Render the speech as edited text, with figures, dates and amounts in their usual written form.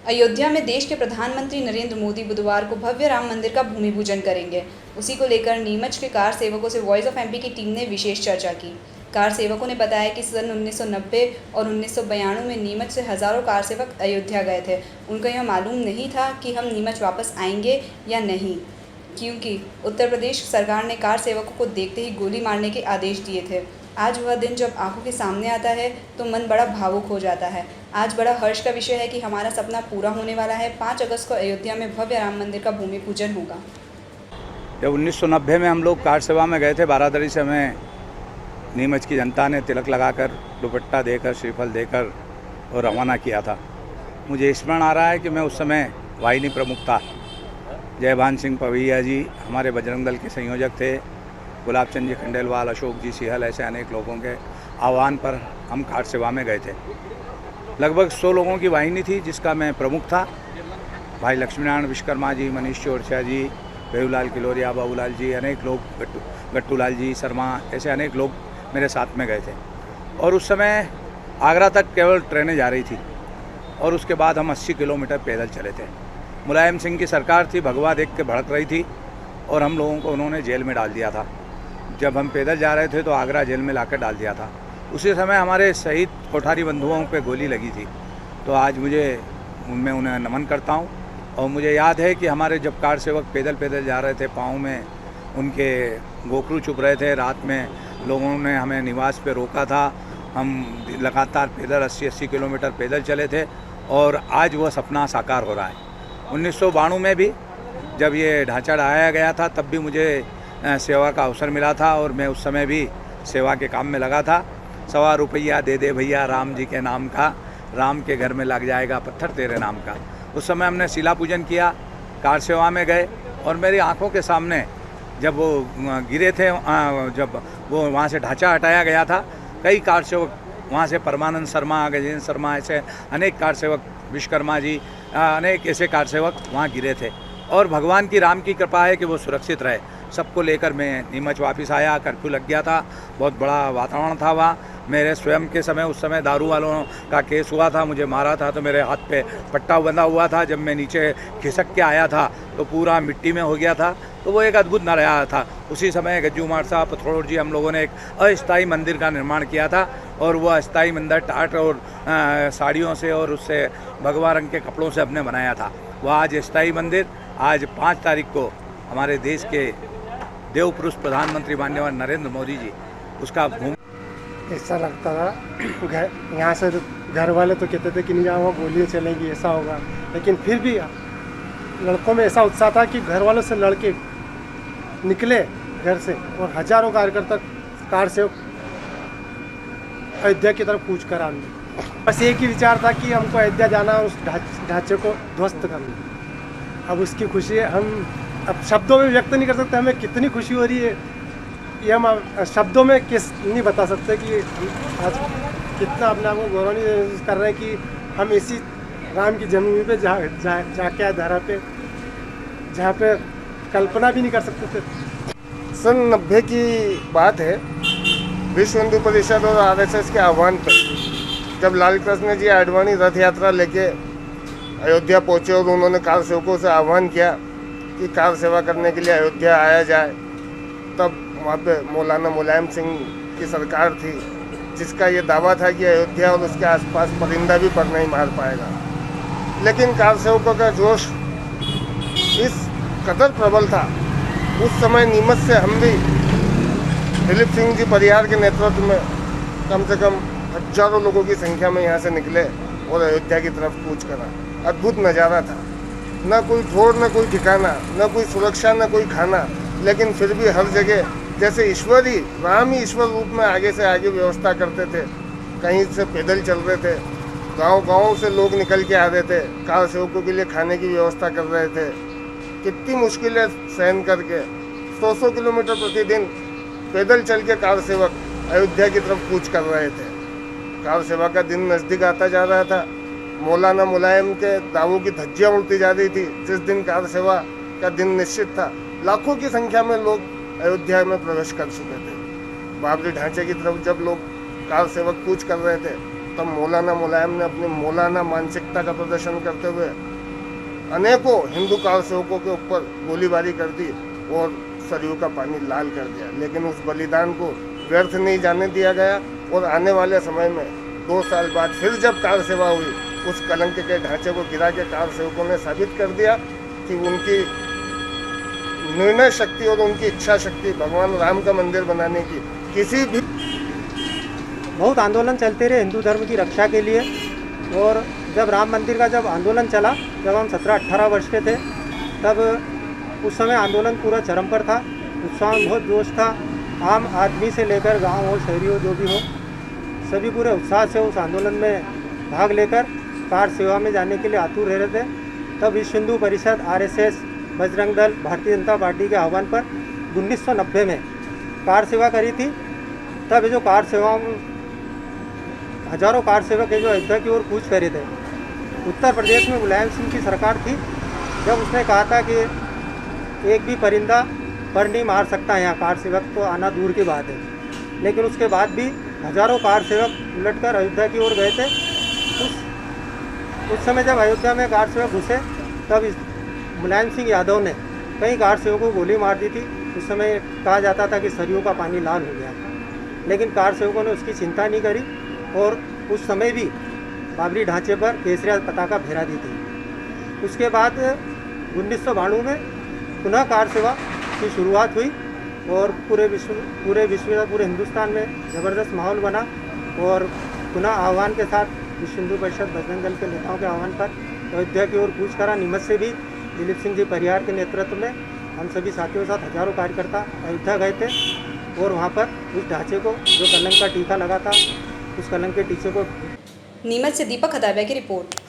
अयोध्या में देश के प्रधानमंत्री नरेंद्र मोदी बुधवार को भव्य राम मंदिर का भूमि पूजन करेंगे। उसी को लेकर नीमच के कार सेवकों से वॉइस ऑफ एमपी की टीम ने विशेष चर्चा की। कार सेवकों ने बताया कि सन 1990 और 1992 में नीमच से हजारों कार सेवक अयोध्या गए थे। उनको यह मालूम नहीं था कि हम नीमच वापस आएंगे या नहीं, क्योंकि उत्तर प्रदेश सरकार ने कार सेवकों को देखते ही गोली मारने के आदेश दिए थे। आज वह दिन जब आंखों के सामने आता है तो मन बड़ा भावुक हो जाता है। आज बड़ा हर्ष का विषय है कि हमारा सपना पूरा होने वाला है। 5 अगस्त को अयोध्या में भव्य राम मंदिर का भूमि पूजन होगा। जब 1990 में हम लोग कार सेवा में गए थे, बारादरी से हमें नीमच की जनता ने तिलक लगाकर, दुपट्टा देकर, श्रीफल देकर और रवाना किया था। मुझे स्मरण आ रहा है कि मैं उस समय वाहिनी प्रमुख था। जयभान सिंह पवैया जी हमारे बजरंग दल के संयोजक थे। गुलाब चंद जी खंडेलवाल, अशोक जी सिहल, ऐसे अनेक लोगों के आह्वान पर हम कार सेवा में गए थे। लगभग 100 लोगों की वाहिनी थी जिसका मैं प्रमुख था। भाई लक्ष्मीनारायण विश्वकर्मा जी, मनीष चौरसिया जी, बेहुलाल किलोरिया, बाबूलाल जी, अनेक लोग, गट्टूलाल जी शर्मा, ऐसे अनेक लोग मेरे साथ में गए थे। और उस समय आगरा तक केवल ट्रेनें जा रही थी और उसके बाद हम 80 किलोमीटर पैदल चले थे। मुलायम सिंह की सरकार थी, भगवा देख के भड़क रही थी और हम लोगों को उन्होंने जेल में डाल दिया था। जब हम पैदल जा रहे थे तो आगरा जेल में लाकर डाल दिया था। उसी समय हमारे शहीद कोठारी बंधुओं पे गोली लगी थी। तो आज मैं उन्हें नमन करता हूँ। और मुझे याद है कि हमारे जब कार सेवक पैदल जा रहे थे, पाँव में उनके गोखरू चुभ रहे थे। रात में लोगों ने हमें निवास पे रोका था। हम लगातार पैदल 80 किलोमीटर पैदल चले थे और आज वह सपना साकार हो रहा है। 1992 में भी जब ये ढांचा ढाया गया था तब भी मुझे सेवा का अवसर मिला था और मैं उस समय भी सेवा के काम में लगा था। 1.25 रुपया दे दे भैया राम जी के नाम का, राम के घर में लग जाएगा पत्थर तेरे नाम का। उस समय हमने शिला पूजन किया, कार सेवा में गए और मेरी आंखों के सामने जब वो गिरे थे, जब वो वहाँ से ढांचा हटाया गया था, कई कार सेवक वहाँ से, परमानंद शर्मा, गजेंद्र शर्मा, ऐसे अनेक कार सेवक, विश्वकर्मा जी, अनेक ऐसे कार सेवक वहाँ गिरे थे। और भगवान की, राम की कृपा है कि वो सुरक्षित रहे। सबको लेकर मैं नीमच वापस आया। कर्फ्यू लग गया था, बहुत बड़ा वातावरण था वहाँ। मेरे स्वयं के समय, उस समय दारू वालों का केस हुआ था, मुझे मारा था तो मेरे हाथ पे पट्टा बंधा हुआ था। जब मैं नीचे खिसक के आया था तो पूरा मिट्टी में हो गया था। तो वो एक अद्भुत नज़ारा था। उसी समय गज्जू मार साहब, पथरोड़ जी, हम लोगों ने एक अस्थायी मंदिर का निर्माण किया था और वह अस्थायी मंदिर टाट और साड़ियों से और उससे भगवा रंग के कपड़ों से हमने बनाया था। वह आज अस्थायी मंदिर, आज 5 तारीख को हमारे देश के देव पुरुष प्रधानमंत्री माननीय नरेंद्र मोदी जी उसका ऐसा लगता था। यहाँ से घर वाले तो कहते थे कि नहीं जाओ, गोलियाँ चलेंगी, ऐसा होगा। लेकिन फिर भी लड़कों में ऐसा उत्साह था कि घर वालों से लड़के निकले घर से और हजारों कार्यकर्ता कार से अयोध्या की तरफ कूच कर आने। बस एक ही विचार था कि हमको अयोध्या जाना और उस ढांचे को ध्वस्त करना। अब उसकी खुशी हम अब शब्दों में व्यक्त नहीं कर सकते। हमें कितनी खुशी हो रही है ये हम शब्दों में नहीं बता सकते कि आज कितना अपने आप को गौरवान्वित कर रहे हैं कि हम इसी राम की जन्मभूमि पे जाके आए, धरा पे, जहाँ पे कल्पना भी नहीं कर सकते थे। सन 90 की बात है। विश्व हिंदू परिषद और आरएसएस के आह्वान पर जब लाल कृष्ण जी आडवाणी रथ यात्रा लेके अयोध्या पहुँचे और उन्होंने कार सेवकों से आह्वान किया कि कार सेवा करने के लिए अयोध्या आया जाए, तब वहाँ पे मौलाना मुलायम सिंह की सरकार थी जिसका ये दावा था कि अयोध्या और उसके आसपास परिंदा भी पर नहीं मार पाएगा। लेकिन कार सेवकों का जोश इस कदर प्रबल था, उस समय नीमच से हम भी दिलीप सिंह जी परिहार के नेतृत्व में कम से कम हजारों लोगों की संख्या में यहाँ से निकले और अयोध्या की तरफ कूच करा। अद्भुत नज़ारा था। न कोई ठोर, न कोई ठिकाना, न कोई सुरक्षा, न कोई खाना, लेकिन फिर भी हर जगह जैसे ईश्वर ही, राम ही ईश्वर रूप में आगे से आगे व्यवस्था करते थे। कहीं से पैदल चल रहे थे, गांव से लोग निकल के आ रहे थे, कार सेवकों के लिए खाने की व्यवस्था कर रहे थे। कितनी मुश्किलें सहन करके 100 किलोमीटर प्रतिदिन पैदल चल के कार सेवक अयोध्या की तरफ कूच कर रहे थे। कार सेवा का दिन नज़दीक आता जा रहा था। मौलाना मुलायम के दावों की धज्जियाँ उड़ती जा रही थी। जिस दिन कार सेवा का दिन निश्चित था, लाखों की संख्या में लोग अयोध्या में प्रवेश कर चुके थे। बाबरी ढांचे की तरफ जब लोग कार सेवक कूच कर रहे थे तब मौलाना मुलायम ने अपनी मौलाना मानसिकता का प्रदर्शन करते हुए अनेकों हिंदू कार सेवकों के ऊपर गोलीबारी कर दी और सरयू का पानी लाल कर दिया। लेकिन उस बलिदान को व्यर्थ नहीं जाने दिया गया और आने वाले समय में 2 साल बाद फिर जब कार सेवा हुई, उस कलंक के ढांचे को गिरा के कार सेवकों ने साबित कर दिया कि उनकी निर्णय शक्ति और उनकी इच्छा शक्ति भगवान राम का मंदिर बनाने की किसी भी। बहुत आंदोलन चलते रहे हिंदू धर्म की रक्षा के लिए। और जब राम मंदिर का जब आंदोलन चला, जब हम 17-18 वर्ष के थे, तब उस समय आंदोलन पूरा चरम पर था। उत्साह में बहुत जोश था। आम आदमी से लेकर गांव हो, शहरी हो, जो भी हो, सभी पूरे उत्साह से उस आंदोलन में भाग लेकर कार सेवा में जाने के लिए आतुर रह रहे थे। तब विश्व हिंदू परिषद, RSS, बजरंग दल, भारतीय जनता पार्टी के आह्वान पर 1990 में कार सेवा करी थी। तब ये जो कार सेवाओं में हजारों कार सेवक जो अयोध्या की ओर कूच करे थे। उत्तर प्रदेश में मुलायम सिंह की सरकार थी, जब उसने कहा था कि एक भी परिंदा पर नहीं मार सकता, यहाँ कार सेवक तो आना दूर की बात है। लेकिन उसके बाद भी हजारों कार सेवक उलटकर अयोध्या की ओर गए थे। उस समय जब अयोध्या में कार सेवक घुसे, तब मुलायम सिंह यादव ने कई कार सेवकों को गोली मार दी थी। उस समय कहा जाता था कि सरयू का पानी लाल हो गया, लेकिन कार सेवकों ने उसकी चिंता नहीं करी और उस समय भी बाबरी ढांचे पर केसरिया पताका फहरा दी थी। उसके बाद 1992 में पुनः कार सेवा की शुरुआत हुई और पूरे हिंदुस्तान में ज़बरदस्त माहौल बना। और पुनः आह्वान के साथ विश्व हिंदू परिषद, बजरंग दल के नेताओं के आह्वान पर अयोध्या की ओर कूच करा। नीमच से भी दिलीप सिंह जी परिहार के नेतृत्व में हम सभी साथियों के साथ हजारों कार्यकर्ता अयोध्या गए थे और वहाँ पर उस ढांचे को, जो कलंक का टीका लगा था, उस कलंक के टीके को। नीमच से दीपक हदाविया की रिपोर्ट।